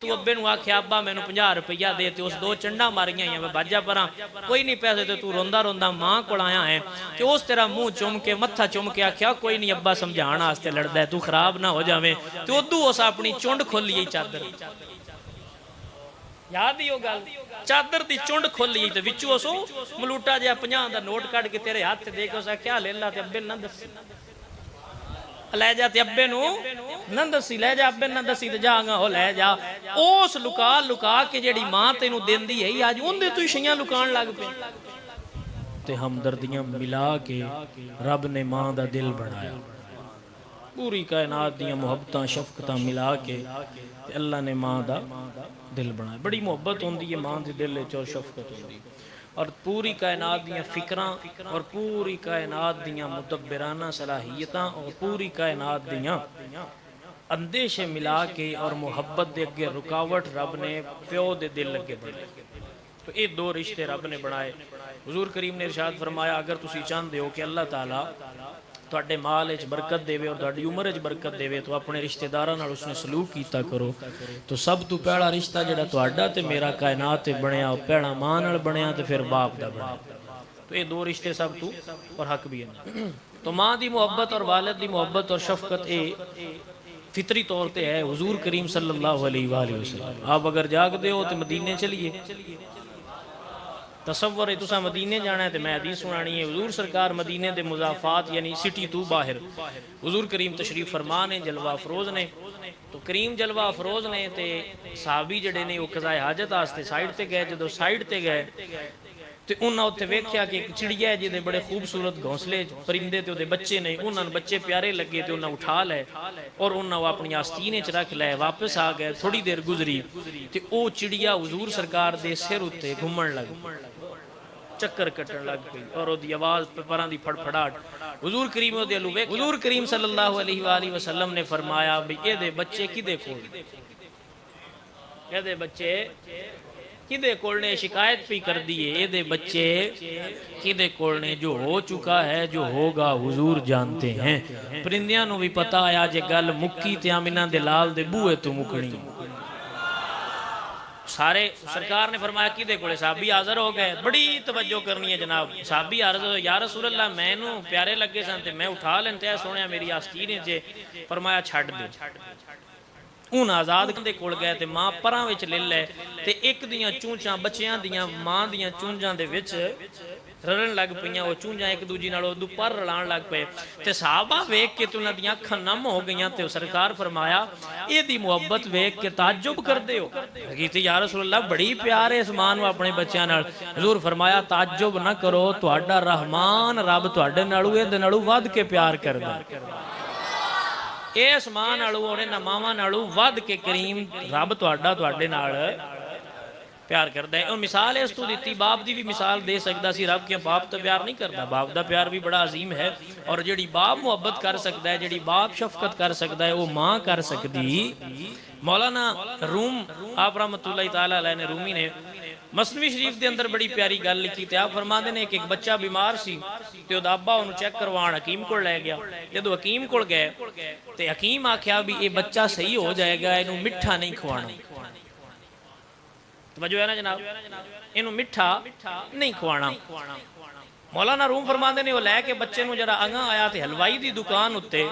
तू अब्बे नूं आख्या अब्बा मैनू 50 रुपया दे, ते उस 2 चंडा मारियां ही बाजा परा कोई नहीं पैसे, तो तू रोंदा रोंदा मां कोल आया है, तो उस तेरा मुंह चुम के मत्था चुम के आख्या कोई नहीं अब्बा समझाण वास्ते लड़दा है, तू खराब ना हो जावे, तो उदू उस अपनी चुंड खोली चादर, याद ही हो गल, चादर दी चुंड खोली ते विचों सो मलूटा जिहा 50 दा नोट कढ के तेरे हाथ ते दे के उस आख्या ले ला, ते अब्बे ना दस लै जा, ते अब्बे नू ना दसी, लै जा अब्बे ना दसी, ते जागा हो लै जा, उस लुका लुका के जेड़ी मां तेनू देंदी है अज उहदे तू छइयां लुकाण लग पे, ते हमदर्दियां मिला के रब ने मां दा दिल बनाया, पूरी कायनात दियां मुहब्बतां शफकतां मिला के अल्लाह ने मां दा दिल बनाया। बड़ी मुहब्बत होंदी है मां दे दिल च और शफकत होंदी है, और पूरी कायनात दियां फिक्रां और पूरी कायनात दियां मुदब्बिराना सलाहियतां और पूरी कायनात दियां अंदेशे मिला के और मुहब्बत दे अगे रुकावट रब ने प्यो दे दिल अगे बनाए। तो ये 2 रिश्ते रब ने बनाए। हुजूर करीम ने इरशाद फरमाया अगर तुसी चाहते हो कि अल्लाह ताला तुहाडे माल च बरकत देवे और तुहाडी उम्र च बरकत देवे, तो अपने रिश्तेदारां नाल उसने सलूक कीता करो। तो सब तो पहला रिश्ता जिहड़ा तुहाडा ते मेरा कायनात ते बनया पहला मां नाल बनया, ते फिर बाप दा बनया। तो ये 2 रिश्ते सब तू और हक भी है। तो मां दी मुहब्बत और वालिद दी मुहब्बत और शफकत ये फितरी तौर पर है। हुजूर करीम सल्लल्लाहु अलैहि वसल्लम आप अगर जागदे हो तो मदीने चलिए, तसव्वुर है तुसा मदीने जाना है, तो मैं हदीस सुनानी है। हुजूर सरकार मदीने दे मुजाफात यानी सिटी तू बाहर हुजूर करीम तशरीफ फरमा ने, जलवा अफरोज ने, तो करीम जलवा अफरोज ने ते सहाबी जड़े ने वो कज़ाए हाजत वास्ते साइड ते गए। जो साइड ते गए तो उन्हें उत्थे वेख्या कि एक चिड़िया है जिहदे बड़े खूबसूरत घोंसले परिंदे ते उहदे बच्चे ने, उन्होंने बच्चे प्यारे लगे तो उन्हें उठा लै और उन्हें अपनी आस्तीन च रख लै। वापस आ गए, थोड़ी देर गुजरी तो वह चिड़िया हुजूर सरकार दे सिर उत्ते घूमन लग पई, चक्कर कट्टन लग पई और उहदी आवाज़ परां दी फड़फड़ाहट हुजूर करीम उहदे अल्लू वेख। हुजूर करीम सल्लल्लाहु अलैहि वसल्लम ने फरमाया भी इहदे बच्चे किदे कोल, इहदे बच्चे किदे कोल ने, शिकायत भी कर दी है इहदे बच्चे किदे कोल ने, जो हो चुका है जो होगा हुजूर जानते हैं। परिंदियां नूं भी पता आया जे गल मुक्की ते आमिना दे लाल दे बूहे तो मुकनी। सारे सरकार ने फरमाया किदे कोले, साहबी हाज़र हो गए। बड़ी तवज्जो करनी है जनाब। साहबी अर्ज़ हो या रसूल अल्लाह मैनू प्यारे लगे सन ते मैं उठा लेंते सोने मेरी आस्तीन च, फरमाया छड्ड दे। हूँ आज़ाद दे कोल गए तो मां परां विच ले लै ते एक दियां चूंचां बच्चियां दियां मां दियां चूंजां दे विच रलन लग पईयां। वो चूंजां एक दूजी नाल उदू पर रलाण लग पे ते साहबा वेख के उन्हां दियां अखां नम हो गईयां। ते सरकार फरमाया इहदी मुहब्बत वेख के ताज्जुब करदे हो कि या रसूल अल्लाह बड़ी प्यार है इस मां नूं अपने बच्चों नाल। हुजूर फरमाया ताज्जुब ना करो, तुहाडा रहमान रब तुहाडे नालों इहदे नालों वध के प्यार करदा। इस मां नालों और इन्हां मावां नालों वध के करीम रब तुहाडा तुहाडे नाल प्यार करता है। और मिसाल इस तू दी बाप की भी मिसाल दे सकता सी। रब क्या बाप तो प्यार नहीं करता, बाप का प्यार भी बड़ा अजीम है। और जी बाप मुहब्बत कर सकता है, जी बाप शफकत कर सकता है, वो माँ कर सकती। मौलाना रूम आप रहमतुल्लाह तआला अलैह ने रूमी ने मसनवी शरीफ के अंदर बड़ी प्यारी गल लिखी। तो आप फरमाते हैं कि एक बच्चा बीमार सी ते ओदा अब्बा उन्होंने चेक करवाण हकीम को लै गया। जो हकीम को गए तो हकीम आख्या भी ये बच्चा सही हो जाएगा, इनू मिठा नहीं खवाना। वजो है ना जनाब, इनू मिठा नहीं खवाना। मौलाना रूम फरमाते ने वो लैके बच्चे नूं जरा अंगा आया तो हलवाई की दुकान उत्ते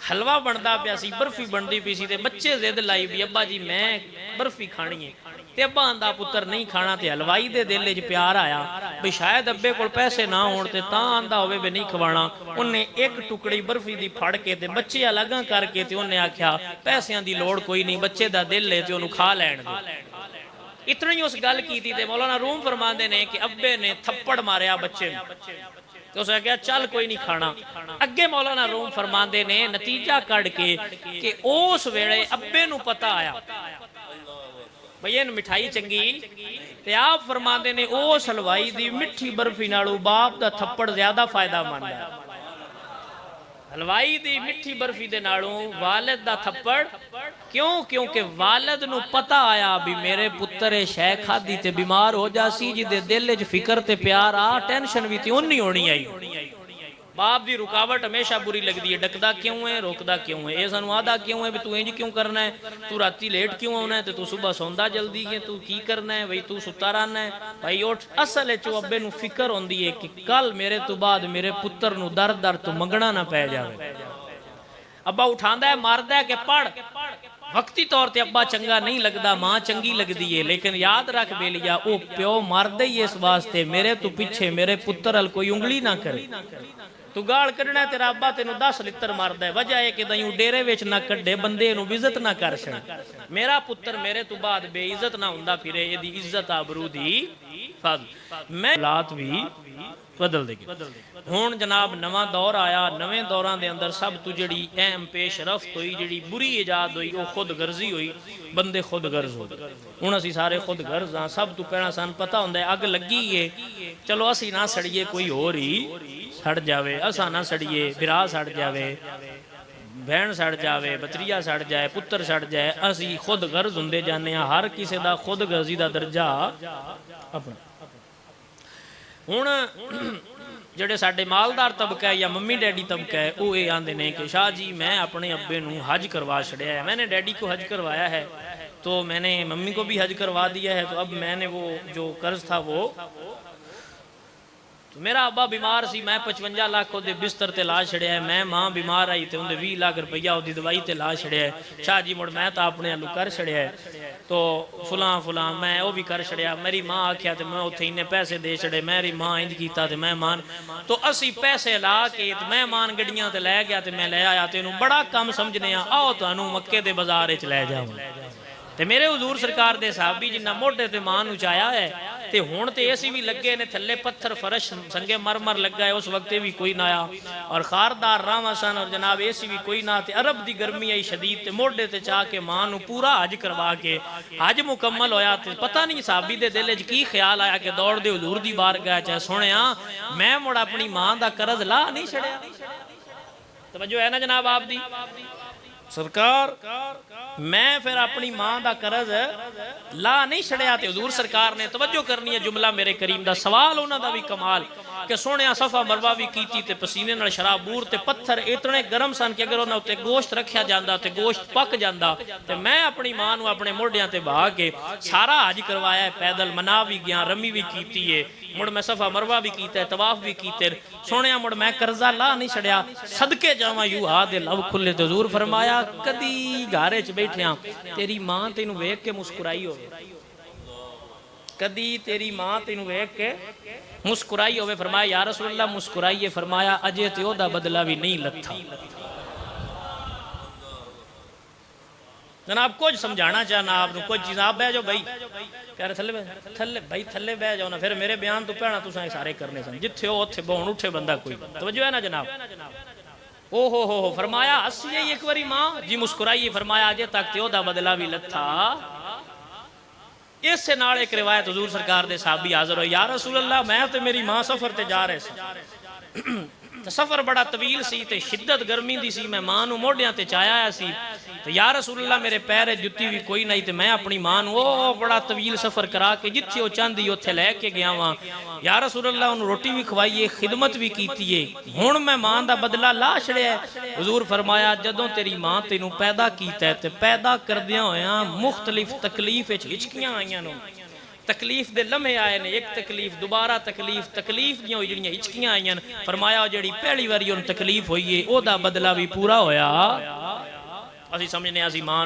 हलवा बनता पिया सी, बर्फी बनती पी सी। बच्चे जिद लाई भी अब्बा जी मैं बर्फी खानी है, ते अब्बा आंदा पुत्र नहीं खाना। तो हलवाई दे दिल च प्यार आया भी शायद अब्बे कोल पैसे ना होण ते तां आंदा होवे भी नहीं खवाना। उन्हें एक टुकड़ी बर्फी दी फड़ के ते बच्चे अलगां करके ते उन्हें आख्या पैसों की लोड़ कोई नहीं, बच्चे दा दिल है ते उन्हूं खा लैण दो। इतना ही उस गल की थी। मौलाना रूम फरमाते ने कि अब्बे ने थप्पड़ मारिया बच्चे तो उसने कहा चल कोई नहीं खाना। अगे मौलाना रूम फरमाते ने नतीजा कढ़ के कि उस वेले अब्बे नूं पता आया भई इहनूं मिठाई चंगी, ते आप फरमाते ने उस हलवाई दी मिठी बर्फी नालों बाप दा थप्पड़ ज्यादा फायदामंद है। हलवाई दी मिठी बर्फी दे नालों वालिद दा थप्पड़ क्यों? क्योंकि वालिद नूं पता आया भी मेरे पुत्र शै खाधी ते बीमार हो जासी, जिदे दिल च फिक्र ते प्यार आ टेंशन भी ते उन्नी होनी आई। बाप की रुकावट हमेशा बुरी लगती है। डकदा क्यों है, रोकदा क्यों है, ये सानू आदा क्यों है भी तू इंज क्यों करना है, तू राती लेट क्यों आना है, तो तू सुबह सौंदा जल्दी है, तू की करना है बई, तू सुता रहना है भाई उठ। असल च अब्बे नू फिक्र होंदी है कि कल मेरे तो बाद मेरे पुत्र नू दर दर तो मंगना ना पै जाए। अब्बा उठांदा है मारदा है कि पढ़, वक्ती तौर पर अब्बा चंगा नहीं लगता, मां चंगी लगती है, लेकिन याद रख बेलिया वो प्यो मारदा ही इस वास्ते मेरे तो पिछे मेरे पुत्र हल कोई उंगली ना करे। तू गाल कढ़ना तेरा अब्बा तेन 10 लित्र मारदा है, वजह है कि तू डेरे विच ना कड्डे, बंदे नू इज्जत ना कर सके। मेरा पुत्र मेरे तो बाद बेइज्जत ना हुंदा फिरे, इहदी इज्जत आबरू दी फज़ मैं हालात भी बदल देगी। हुण जनाब नवा दौर आया, नवे दौरां दे अंदर सब तो जिहड़ी अहम पेश रफ्त हुई, जिहड़ी बुरी इजाद हुई, वो खुद गर्जी हुई, बंदे खुद गर्ज हो गए। हुण असीं सारे खुद गर्ज हाँ। सब तो पहला सानू पता हुंदा है अग लगी है, चलो असीं ना सड़िए, कोई होर ही सड़ जावे, असा ना सड़िए, बिरा सड़ जावे, बहन सड़ जावे, भतरीजा सड़ जाए, पुत्र सड़ जाए, असीं खुद गर्ज हुंदे जाने। हर किसी का खुद गर्जी का दर्जा अपना। हुण ਜਿਹੜੇ ਸਾਡੇ मालदार तबका है या मम्मी डैडी तबका है वो ये आंदे ने कि शाह जी मैं अपने अब्बे नू हज करवा छड़िया है, मैंने डैडी को हज करवाया है तो मैंने मम्मी को भी हज करवा दिया है, तो अब मैंने वो जो कर्ज था वो तो मेरा अब्बा बीमार सी, मैं 55 लाख वो बिस्तर ते ला छड़िया है, मैं मां बीमार आई तो उन्हें 20 लाख रुपया वो दवाई ते ला छड़िया है। शाह जी मुड़ मैं तो अपने आलू कर छड़िया है, तो फुलां फुलां मैं वो भी कर छड़िया, मेरी मां आख्या तो मैं उत्थे इन्ने पैसे दे छड़े, मेरी मां इंज कीता तो मैं मान, तो असी पैसे ला के मैं मान गड्डियां ते लै गया, तो मैं लै आया, तो इनू बड़ा कम समझने आओ तुहानू मक्के दे बाजार च लै जावां। ते मेरे हजूर सरकार दे साहबी जिन्ना मोढे ते मां नू चाया है, ते हुण ते एसी भी लगे ने, थल्ले पत्थर फरश संगे मरमर लगा है, उस वक्त भी कोई ना आया, और खारदार रावां सन, और जनाब एसी भी कोई ना, ते अरब दी गर्मी आई शदीद, ते मोढे ते चा के मां नू पूरा हज करवा के हज मुकम्मल होया। ते पता नहीं साहबी दे दिल च की ख्याल आया कि दौड़ दे हजूर दी बारगाह च सुनिया मैं मुड़ अपनी मां दा कर्ज ला नहीं छड़िया। तवज्जो है ना जनाब आप दी सरकार, मैं फिर अपनी मां का कर्ज ला नहीं छड़िया। तो हजूर सरकार ने तवज्जो करनी है जुमला मेरे करीम का, सवाल उन्होंने भी कमाल कि सोने सफा मरवा भी की, ते पसीने नाल शराबूर ते पत्थर इतने गर्म सन कि अगर उन्होंने उत्ते गोश्त रखा जाता तो गोश्त पक जाता, तो मैं अपनी मां नू अपने मोढियां ते बहा के सारा हज करवाया है, पैदल मना भी गया, रमी भी की है, मुड़ मैं सफा मरवा भी किया, तवाफ भी किए, सोने मुड़ मैं कर्जा ला नहीं छड़िया, सदके जावा यू हा दे लव खुले। तो हजूर फरमाया कदी घारे च बैठिया तेरी मां तेनू वेख के मुस्कुराई हो, कदी तेरी मां तेनू वेख के मुस्कुराई होवे, फरमाया या रसूल अल्लाह मुस्कुराई है, फरमाया अजे ते ओदा बदला भी नहीं लथा। जनाब कुछ समझाना चाहना आपको कुछ चीज़, आप बह जाओ भाई प्यारे थले थले भाई थले बह जाओ ना, फिर मेरे बयान तो भैना तुसां सारे करने सन, जिथे हो उत्थे बौन उठे बंदा कोई। तवज्जो है ना जनाब। ओ हो फरमाया हसी जाई एक बारी मां जी मुस्कुराई, फरमाया अजे तक ते ओदा बदला भी लथा। इस नाल एक रिवायत हजूर सरकार दे साहबी हाजिर होए, या रसूल अल्लाह मैं ते मेरी मां सफर ते जा रहे सी, सफर बड़ा तवील सी ते शिद्दत गर्मी दी सी, मैं मां नू मोढियां ते चाया सी, तो या रसूल अल्लाह मेरे पैर जुत्ती भी कोई नहीं, तो मैं अपनी मां नू ओ बड़ा तवील सफर करा के जिथे वो चाहती उत्थे लैके गया वां, या रसूल अल्लाह उन्होंने रोटी भी खवाई, खिदमत भी की है, हुण मैं मां दा बदला ला छड़िया। हजूर फरमाया जदों तेरी मां तेनू पैदा कीता ते पैदा करदियां होया मुख्तलिफ तकलीफ हिचकियां आईयां नू, तकलीफ दे लम्हे आए ने, एक तकलीफ दोबारा तकलीफ, तकलीफ दियां जिहड़ियां हिचकियां आईयां, फरमाया जिहड़ी पहली बारी उन्हें तकलीफ हुई है ओदा बदला भी पूरा होया। असीं समझने असीं मां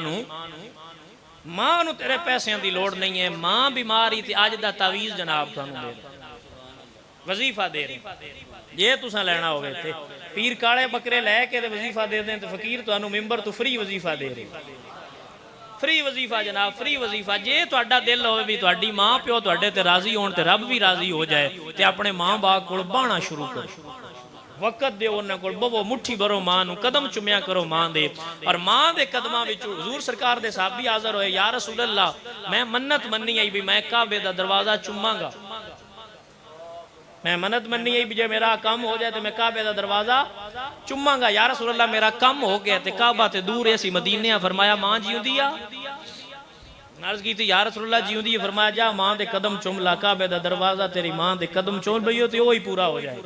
नू तेरे पैसों की लोड़ नहीं है, मां बीमार ही ते अज दा तावीज़ जनाब तुहानू दे वजीफा दे रहे, जे तुसां लैना होवे ते पीर काले बकरे लैके वजीफा दे दें, तो फकीर तुहानू मिंबर तो फ्री वजीफा दे रहे, फ्री वजीफा जनाब, फ्री वजीफा। जे तुहाडा दिल होवे भी तुहाडी मां प्यो तुहाडे ते राजी होण ते रब भी राजी हो जाए, ते अपने मां बाप कोल बाहना शुरू करो, वक़्त दे उन्हां कोल बवो, मुट्ठी भरो मां नू, कदम चुमिया करो मां दे, और मां दे कदमां विच हुजूर सरकार दे साहबी हाज़र होए, या रसूल अल्लाह मैं मन्नत मन्नी आई भी मैं काबे दा दरवाजा चुमांगा, मैं मन्नत मन्नी आई भी जे मेरा काम हो जाए तो मैं काबे दा दरवाजा चुमांगा। या रसूल अल्लाह मेरा काम हो गया ते काबा ते दूर है सी मदीने, फरमाया मां जीउंदी आ, अर्ज की या रसूल अल्लाह जीउंदी, फरमाया जा मां दे कदम चुम ला, काबे दा दरवाजा तेरी मां दे कदम चुम लइयो ते ओही पूरा हो जाए।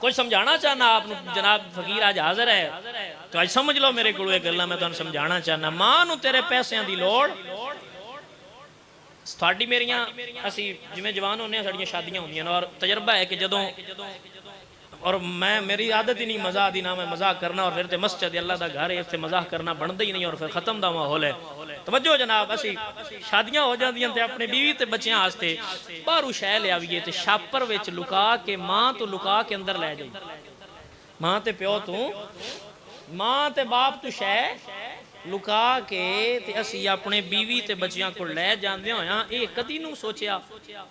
कुछ समझाना चाहना आप जनाब फकीर अज हाजिर है तो अज समझ लो मेरे को गल्लां मैं तुहानूं समझाना चाहना। मां नूं तेरे पैसों की लोड़ साडी मेरियां असी जिवें जवान होने साडियां शादियां होंदियां और तजर्बा है कि जदों और मैं मेरी आदत ही नहीं मजाक दी ना मैं मजाक करना और फिर तो मस्जिद अल्लाह का घर है इत्थे मजाक करना बनता ही नहीं और फिर खत्म का माहौल है। तवज्जो जनाब असी शादियां हो जांदियां ते अपने बीवी ते बच्चियां वास्ते बाहरों शै लियावीए ते छापर विच लुका के मां तो लुका के अंदर लै जाई। मां ते प्यो तू मां ते बाप तू शै लुका के ते असी अपने बीवी ते बच्चियां को लै जांदे होया ये कदी नूं सोचिया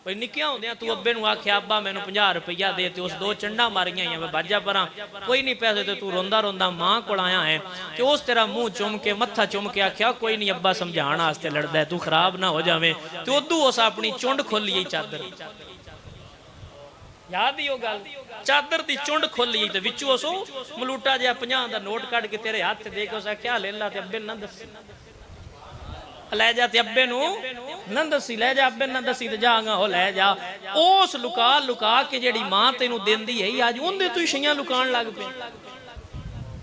भाई निक्किया होंदियां तू अब्बे नूं आख्या अब्बा मैनूं 50 रुपया दे ते उस 2 चंडा मारियां मैं बाजा परां कोई नहीं पैसे ते तू रोंदा रोंदा मां कोल आया है ते उस तेरा मुंह चुम के मत्था चुम के आख्या कोई नहीं अब्बा समझाण वास्ते लड़दा है तू खराब ना हो जावे ते उदू उस अपनी चुंड खोली चादर याद ही गल चादर की चुंड खोली तो विचों उस मलूटा जिहा 50 का नोट कढ़ के तेरे हाथ दे के उस आख्या ले ला ते अब्बे ना दसी लै जा ते अब्बे नूं ना दसी लै जा अब्बे ना दसी ते जागा हो लै जा उस लुका लुका के जेड़ी मां तेनू देंदी है अज उहदे तू ही छइयां लुकाण लग पे